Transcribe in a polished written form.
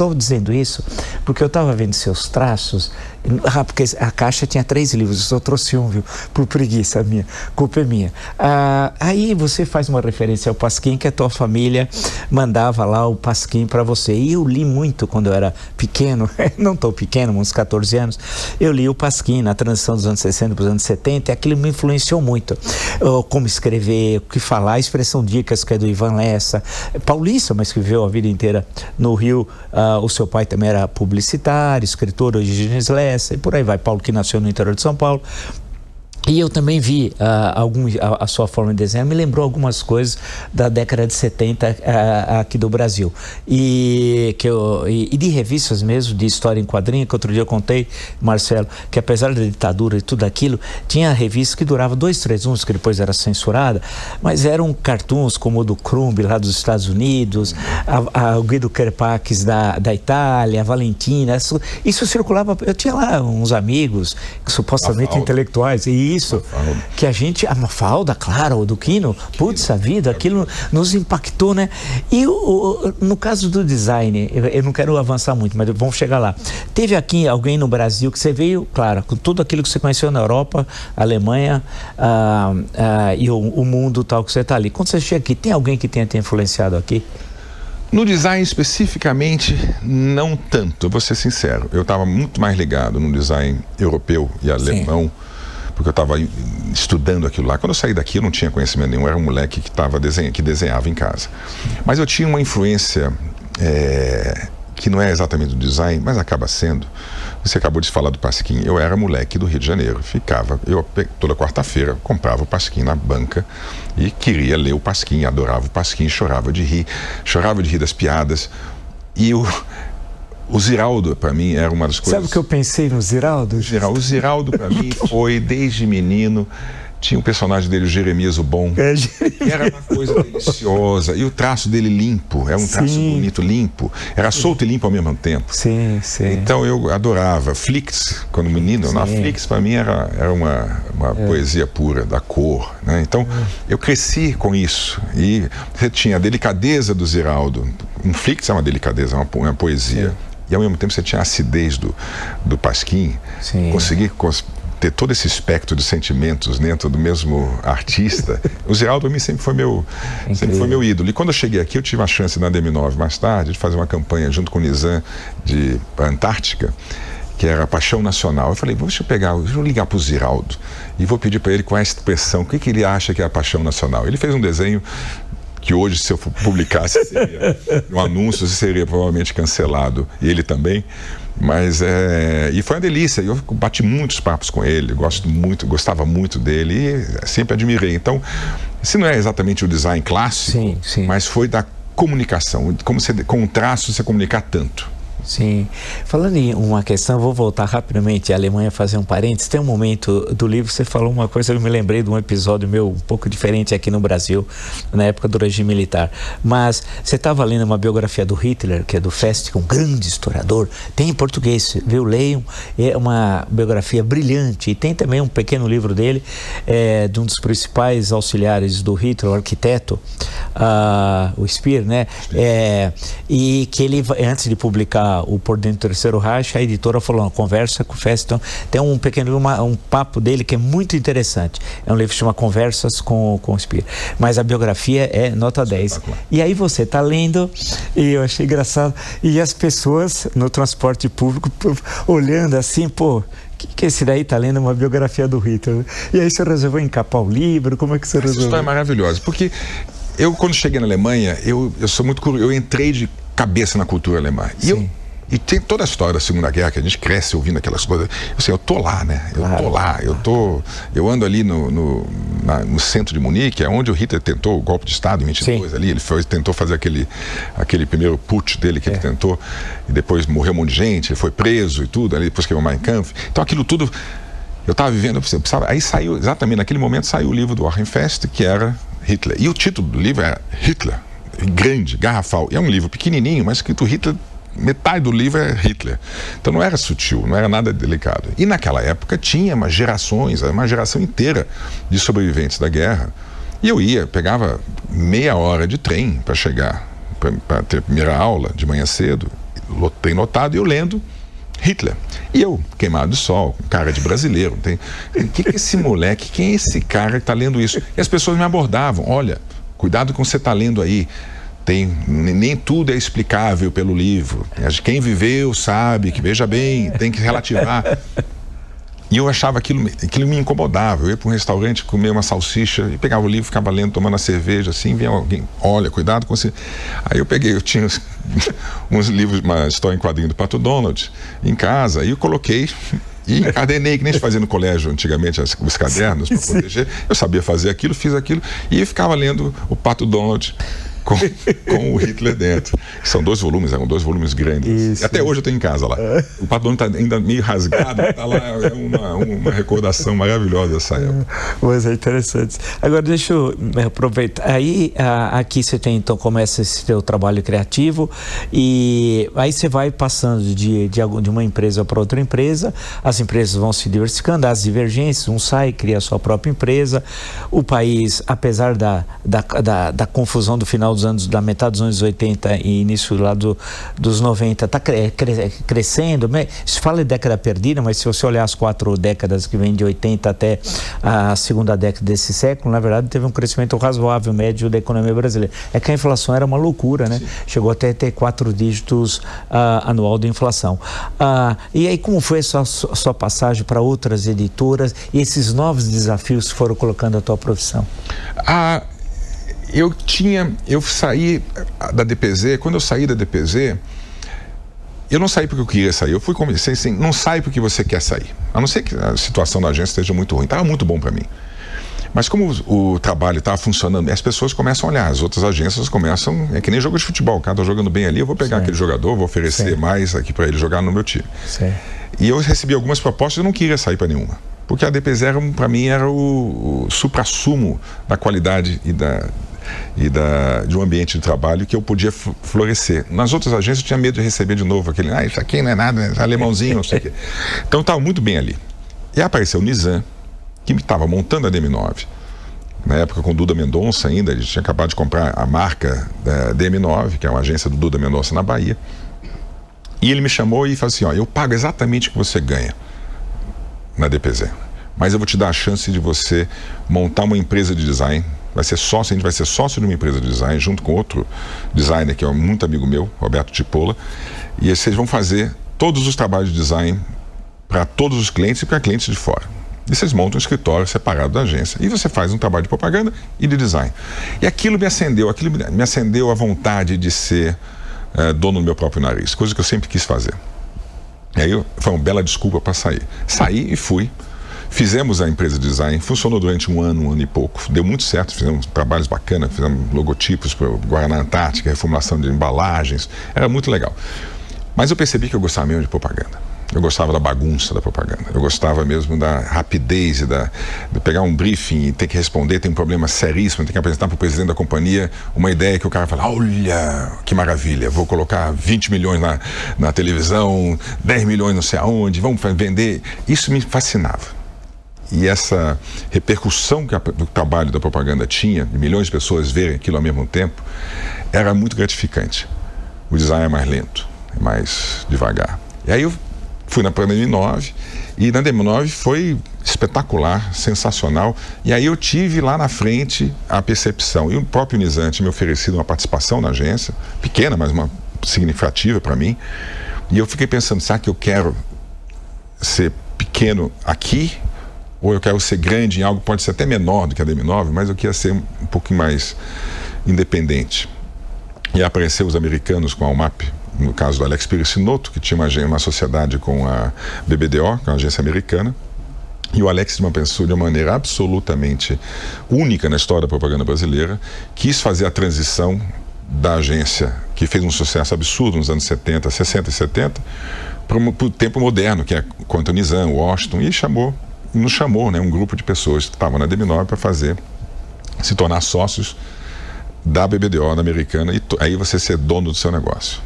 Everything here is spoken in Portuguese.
Estou dizendo isso porque eu estava vendo seus traços, porque a caixa tinha 3 livros, eu só trouxe um, viu? Por preguiça minha, culpa é minha. Aí você faz uma referência ao Pasquim, que a tua família mandava lá o Pasquim para você. E eu li muito quando eu era pequeno, não tão pequeno, uns 14 anos, eu li o Pasquim na transição dos anos 60 para os anos 70, e aquilo me influenciou muito. Como escrever, o que falar, a expressão dicas, que é do Ivan Lessa, paulista, mas que viveu a vida inteira no Rio. O seu pai também era publicitário, escritor, hoje Lessa, e por aí vai. Paulo, que nasceu no interior de São Paulo. E eu também vi a sua forma de desenhar, me lembrou algumas coisas da década de 70 aqui do Brasil. E de revistas mesmo, de história em quadrinho, que outro dia eu contei, Marcelo, que apesar da ditadura e tudo aquilo, tinha revistas que duravam 2, 3 anos, que depois era censurada, mas eram cartoons como o do Crumb, lá dos Estados Unidos, o Guido Kerpax da Itália, a Valentina, isso circulava. Eu tinha lá uns amigos, supostamente intelectuais, e isso, que a Mafalda, claro, o do Quino, putz, a vida, aquilo nos impactou, né? E no caso do design, eu não quero avançar muito, mas vamos chegar lá. Teve aqui alguém no Brasil que você veio, claro, com tudo aquilo que você conheceu na Europa, Alemanha, e o mundo tal que você está ali. Quando você chega aqui, tem alguém que tenha te influenciado aqui? No design especificamente, não tanto, eu vou ser sincero. Eu estava muito mais ligado no design europeu e alemão. Sim. Porque eu estava estudando aquilo lá. Quando eu saí daqui, eu não tinha conhecimento nenhum, eu era um moleque que desenhava em casa. Mas eu tinha uma influência que não é exatamente do design, mas acaba sendo. Você acabou de falar do Pasquim. Eu era moleque do Rio de Janeiro. Eu toda quarta-feira comprava o Pasquim na banca e queria ler o Pasquim, adorava o Pasquim, chorava de rir das piadas. E o Ziraldo, para mim, era uma das coisas... Sabe o que eu pensei no Ziraldo? O Ziraldo, para mim, foi, desde menino, tinha um personagem dele, o Jeremias o Bom, que era uma coisa deliciosa, e o traço dele limpo, era um traço bonito, limpo, era solto e limpo ao mesmo tempo. Sim, sim. Então eu adorava. Flix, quando menino, na Flix, para mim, era uma poesia pura, da cor, né? Então, eu cresci com isso, e você tinha a delicadeza do Ziraldo. Um Flix é uma delicadeza, uma poesia. Sim. E ao mesmo tempo você tinha a acidez do Pasquim, conseguir ter todo esse espectro de sentimentos dentro do mesmo artista. O Ziraldo, para mim, sempre foi meu ídolo. E quando eu cheguei aqui, eu tive a chance na DM9 mais tarde de fazer uma campanha junto com o Nizam para a Antártica, que era a Paixão Nacional. Eu falei, deixa eu ligar para o Ziraldo e vou pedir para ele qual é a expressão, o que ele acha que é a Paixão Nacional. Ele fez um desenho que hoje, se eu publicasse, seria um anúncio, seria provavelmente cancelado, e ele também, mas e foi uma delícia. Eu bati muitos papos com ele, gostava muito dele e sempre admirei. Então, se não é exatamente o design clássico, mas foi da comunicação, com um traço você comunicar tanto. Sim. Falando em uma questão, vou voltar rapidamente à Alemanha, fazer um parênteses. Tem um momento do livro, você falou uma coisa, eu me lembrei de um episódio meu um pouco diferente aqui no Brasil, na época do regime militar. Mas você estava lendo uma biografia do Hitler, que é do Fest, um grande historiador, tem em português, viu? Leiam, é uma biografia brilhante. E tem também um pequeno livro dele, de um dos principais auxiliares do Hitler, o arquiteto, o Speer, né? E que ele, antes de publicar o Por Dentro do Terceiro Reich, a editora falou, uma conversa com o Feston, tem um pequeno um papo dele que é muito interessante, é um livro que chama Conversas com o Speer, mas a biografia é nota 10, e aí você está lendo, e eu achei engraçado, e as pessoas no transporte público olhando assim, que esse daí está lendo uma biografia do Hitler, e aí você resolveu encapar o livro, como é que você resolveu? Essa história é maravilhosa, porque eu, quando cheguei na Alemanha, eu sou muito curioso, eu entrei de cabeça na cultura alemã. E tem toda a história da Segunda Guerra, que a gente cresce ouvindo aquelas coisas. Eu tô lá, né? Eu ando ali no centro de Munique, é onde o Hitler tentou o golpe de Estado em 22 ali. Ele tentou fazer aquele primeiro putsch dele que ele tentou, e depois morreu um monte de gente, ele foi preso e tudo, ali depois que o Mein Kampf. Então aquilo tudo, eu estava vivendo, aí saiu, exatamente naquele momento, saiu o livro do Joachim Fest, que era Hitler. E o título do livro era Hitler, grande, garrafal. E é um livro pequenininho, mas escrito Hitler. Metade do livro é Hitler. Então não era sutil, não era nada delicado. E naquela época tinha uma geração inteira de sobreviventes da guerra. E eu pegava meia hora de trem para chegar, para ter a primeira aula de manhã cedo, trem lotado, e eu lendo Hitler. E eu, queimado de sol, com cara de brasileiro. O que é esse moleque? Quem é esse cara que está lendo isso? E as pessoas me abordavam. Olha, cuidado com o que você está lendo aí. Nem tudo é explicável pelo livro. Quem viveu sabe que, veja bem, tem que relativar. E eu achava aquilo me incomodava. Eu ia para um restaurante, comer uma salsicha, e pegava o livro, ficava lendo, tomando a cerveja, assim, vinha alguém, olha, cuidado com você. Aí eu tinha uns livros, uma história em quadrinho do Pato Donald, em casa, e eu coloquei e encadenei, que nem se fazia no colégio antigamente, os cadernos para proteger. Eu sabia fazer aquilo, fiz aquilo, e eu ficava lendo o Pato Donald com o Hitler dentro. São 2 volumes, eram 2 volumes grandes. Isso. Até hoje eu tenho em casa lá. O Pato Donald está ainda meio rasgado, está lá, é uma recordação maravilhosa dessa época. Mas é interessante. Agora deixa eu aproveitar. Aí aqui você tem, então, começa esse teu trabalho criativo, e aí você vai passando de uma empresa para outra empresa, as empresas vão se diversificando, as divergências, um sai, cria a sua própria empresa. O país, apesar da confusão do final da metade dos anos 80 e início lá dos 90, está crescendo. Se fala de década perdida, mas se você olhar as 4 décadas que vem de 80 até a segunda década desse século, na verdade teve um crescimento razoável, médio da economia brasileira. É que a inflação era uma loucura, né? Sim. Chegou até a ter 4 dígitos anual de inflação. E aí, como foi a sua passagem para outras editoras e esses novos desafios que foram colocando a tua profissão? Eu saí da DPZ. Quando eu saí da DPZ, eu não saí porque eu queria sair. Eu fui conversar assim, não sai porque você quer sair. A não ser que a situação da agência esteja muito ruim. Estava muito bom para mim. Mas como o trabalho estava funcionando, as pessoas começam a olhar. As outras agências começam... É que nem jogo de futebol. O cara está jogando bem ali, eu vou pegar aquele jogador, vou oferecer mais aqui para ele jogar no meu time. Sim. E eu recebi algumas propostas e eu não queria sair para nenhuma. Porque a DPZ, para mim, era o suprassumo da qualidade de um ambiente de trabalho que eu podia florescer. Nas outras agências eu tinha medo de receber de novo aquele, isso aqui não é nada, é alemãozinho, não sei o quê. Então eu estava muito bem ali. E apareceu o Nizam, que me estava montando a DM9. Na época com o Duda Mendonça ainda, ele tinha acabado de comprar a marca da DM9, que é uma agência do Duda Mendonça na Bahia. E ele me chamou e falou assim, eu pago exatamente o que você ganha na DPZ, mas eu vou te dar a chance de você montar uma empresa de design. A gente vai ser sócio de uma empresa de design, junto com outro designer que é muito amigo meu, Roberto Tipola, e vocês vão fazer todos os trabalhos de design para todos os clientes e para clientes de fora. E vocês montam um escritório separado da agência, e você faz um trabalho de propaganda e de design. E aquilo me acendeu a vontade de ser dono do meu próprio nariz, coisa que eu sempre quis fazer. E aí foi uma bela desculpa para sair. Saí e fui. Fizemos a empresa de design, funcionou durante um ano e pouco, deu muito certo, fizemos trabalhos bacanas, fizemos logotipos para o Guaraná Antártica, reformulação de embalagens, era muito legal. Mas eu percebi que eu gostava mesmo de propaganda. Eu gostava da bagunça da propaganda, eu gostava mesmo da rapidez de pegar um briefing e ter que responder, tem um problema seríssimo, tem que apresentar para o presidente da companhia uma ideia que o cara fala, olha, que maravilha, vou colocar 20 milhões na televisão, 10 milhões não sei aonde, vamos vender. Isso me fascinava. E essa repercussão que o trabalho da propaganda tinha, de milhões de pessoas verem aquilo ao mesmo tempo, era muito gratificante. O design é mais lento, é mais devagar. E aí eu fui na DM9, e na DM9 foi espetacular, sensacional. E aí eu tive lá na frente a percepção. E o próprio Nizam tinha me oferecido uma participação na agência, pequena, mas uma significativa para mim. E eu fiquei pensando, será que eu quero ser pequeno aqui? Ou eu quero ser grande em algo, pode ser até menor do que a DM9, mas eu queria ser um pouquinho mais independente. E apareceu os americanos com a UMAP, no caso do Alex Piricinoto, que tinha uma sociedade com a BBDO, que é uma agência americana. E o Alex, de uma maneira absolutamente única na história da propaganda brasileira, quis fazer a transição da agência, que fez um sucesso absurdo nos anos 60 e 70, para o tempo moderno, que é contra o Nizam, Washington, e nos chamou, né, um grupo de pessoas que estavam na DM9 para se tornar sócios da BBDO, da americana, e aí você ser dono do seu negócio.